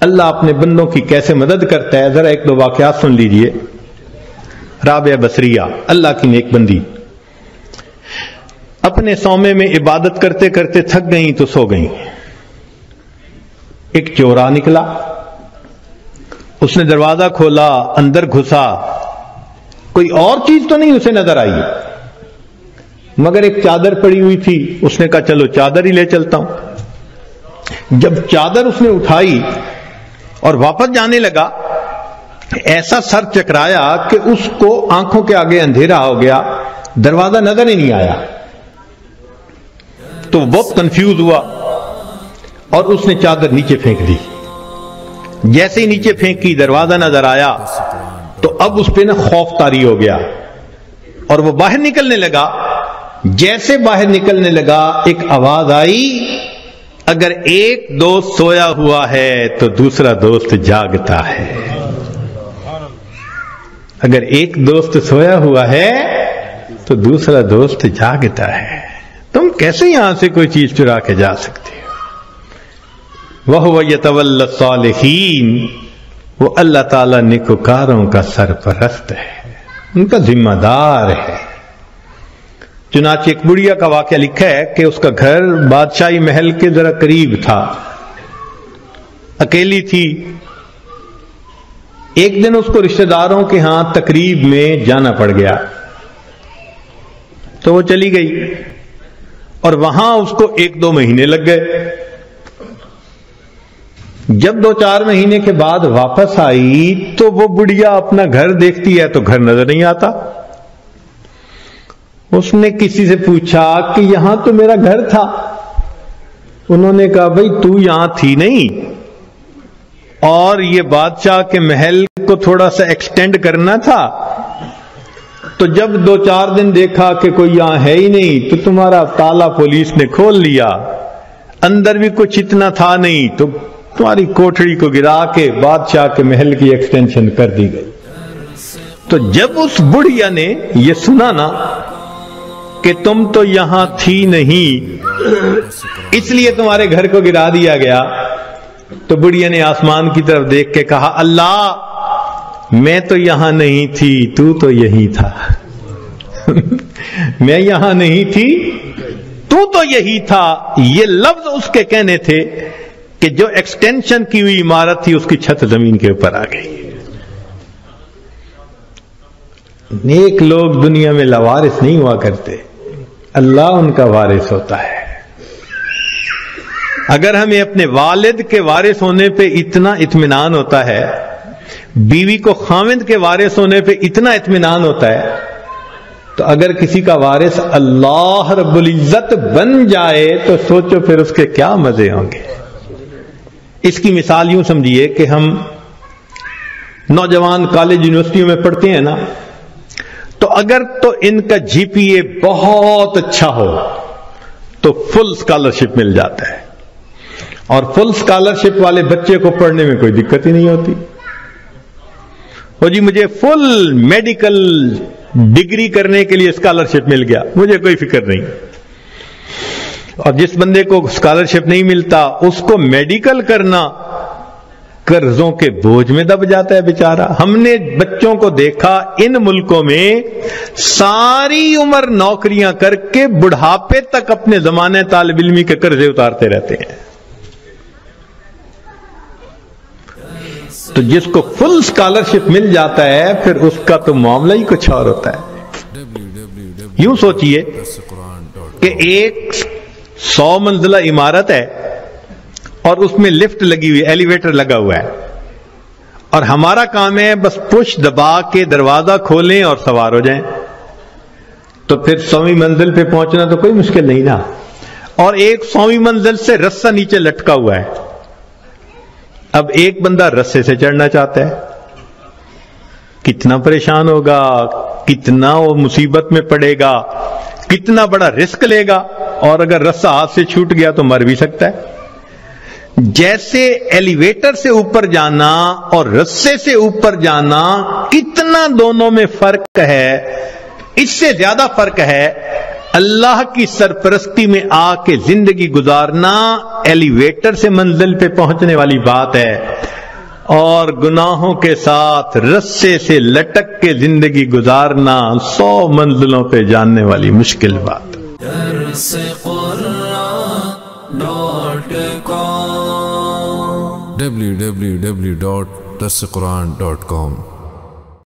اللہ اپنے بندوں کی کیسے مدد کرتا ہے، ذرا ایک دو واقعات سن لیجئے۔ رابعہ بصریہ اللہ کی نیک بندی اپنے صومعے میں عبادت کرتے کرتے تھک گئیں تو سو گئیں۔ ایک چورا نکلا، اس نے دروازہ کھولا، اندر گھسا، کوئی اور چیز تو نہیں اسے نظر آئی مگر ایک چادر پڑی ہوئی تھی۔ اس نے کہا چلو چادر ہی لے چلتا ہوں۔ جب چادر اس نے اٹھائی اور واپس جانے لگا، ایسا سر چکرایا کہ اس کو آنکھوں کے آگے اندھیرا ہو گیا، دروازہ نظر ہی نہیں آیا۔ تو بہت کنفیوز ہوا اور اس نے چادر نیچے پھینک دی۔ جیسے ہی نیچے پھینکی دروازہ نظر آیا تو اب اس پہ نا خوف طاری ہو گیا اور وہ باہر نکلنے لگا۔ جیسے باہر نکلنے لگا ایک آواز آئی، اگر ایک دوست سویا ہوا ہے تو دوسرا دوست جاگتا ہے۔ اگر ایک دوست سویا ہوا ہے تو دوسرا دوست جاگتا ہے۔ تم کیسے یہاں سے کوئی چیز چرا کے جا سکتے ہو؟ وَهُوَ يَتَوَلَّى الصَّالِحِينَ، وہ اللہ تعالیٰ نیکوکاروں کا سرپرست ہے، ان کا ذمہ دار ہے۔ چنانچہ ایک بڑھیا کا واقعہ لکھا ہے کہ اس کا گھر بادشاہی محل کے ذرا قریب تھا، اکیلی تھی۔ ایک دن اس کو رشتہ داروں کے ہاں تقریب میں جانا پڑ گیا تو وہ چلی گئی اور وہاں اس کو 1-2 مہینے لگ گئے۔ جب 2-4 مہینے کے بعد واپس آئی تو وہ بڑھیا اپنا گھر دیکھتی ہے تو گھر نظر نہیں آتا۔ اس نے کسی سے پوچھا کہ یہاں تو میرا گھر تھا۔ انہوں نے کہا بھئی تو یہاں تھی نہیں، اور یہ بادشاہ کے محل کو تھوڑا سا ایکسٹینڈ کرنا تھا، تو جب 2-4 دن دیکھا کہ کوئی یہاں ہے ہی نہیں تو تمہارا تالا پولیس نے کھول لیا، اندر بھی کچھ اتنا تھا نہیں تو تمہاری کوٹھڑی کو گرا کے بادشاہ کے محل کی ایکسٹینشن کر دی گئی۔ تو جب اس بڑھیا نے یہ سنا نا کہ تم تو یہاں تھی نہیں اس لیے تمہارے گھر کو گرا دیا گیا، تو بڑھیا نے آسمان کی طرف دیکھ کے کہا اللہ میں تو یہاں نہیں تھی، تو یہی تھا۔ میں یہاں نہیں تھی، تو یہی تھا۔ یہ لفظ اس کے کہنے تھے کہ جو ایکسٹینشن کی ہوئی عمارت تھی اس کی چھت زمین کے اوپر آ گئی۔ نیک لوگ دنیا میں لاوارث نہیں ہوا کرتے، اللہ ان کا وارث ہوتا ہے۔ اگر ہمیں اپنے والد کے وارث ہونے پہ اتنا اطمینان ہوتا ہے، بیوی کو خاوند کے وارث ہونے پہ اتنا اطمینان ہوتا ہے، تو اگر کسی کا وارث اللہ رب العزت بن جائے تو سوچو پھر اس کے کیا مزے ہوں گے۔ اس کی مثال یوں سمجھیے کہ ہم نوجوان کالج یونیورسٹیوں میں پڑھتے ہیں نا، تو اگر تو ان کا جی پی اے بہت اچھا ہو تو فل اسکالرشپ مل جاتا ہے، اور فل اسکالرشپ والے بچے کو پڑھنے میں کوئی دقت ہی نہیں ہوتی۔ وہ جی مجھے فل میڈیکل ڈگری کرنے کے لیے اسکالرشپ مل گیا، مجھے کوئی فکر نہیں۔ اور جس بندے کو اسکالرشپ نہیں ملتا اس کو میڈیکل کرنا قرضوں کے بوجھ میں دب جاتا ہے بیچارہ۔ ہم نے بچوں کو دیکھا ان ملکوں میں ساری عمر نوکریاں کر کے بڑھاپے تک اپنے زمانے طالب علمی کے قرضے اتارتے رہتے ہیں۔ تو جس کو فل اسکالرشپ مل جاتا ہے پھر اس کا تو معاملہ ہی کچھ اور ہوتا ہے۔ یوں سوچئے کہ ایک 100 منزلہ عمارت ہے اور اس میں لفٹ لگی ہوئی، ایلیویٹر لگا ہوا ہے، اور ہمارا کام ہے بس پش دبا کے دروازہ کھولیں اور سوار ہو جائیں، تو پھر 100ویں منزل پہ پہنچنا تو کوئی مشکل نہیں نا۔ اور ایک 100ویں منزل سے رسہ نیچے لٹکا ہوا ہے، اب ایک بندہ رسے سے چڑھنا چاہتا ہے، کتنا پریشان ہوگا، کتنا وہ مصیبت میں پڑے گا، کتنا بڑا رسک لے گا، اور اگر رسہ ہاتھ سے چھوٹ گیا تو مر بھی سکتا ہے۔ جیسے ایلیویٹر سے اوپر جانا اور رسے سے اوپر جانا کتنا دونوں میں فرق ہے، اس سے زیادہ فرق ہے اللہ کی سرپرستی میں آ کے زندگی گزارنا ایلیویٹر سے منزل پہ پہنچنے والی بات ہے، اور گناہوں کے ساتھ رسے سے لٹک کے زندگی گزارنا 100 منزلوں پہ جاننے والی مشکل بات۔ www.darsequran.com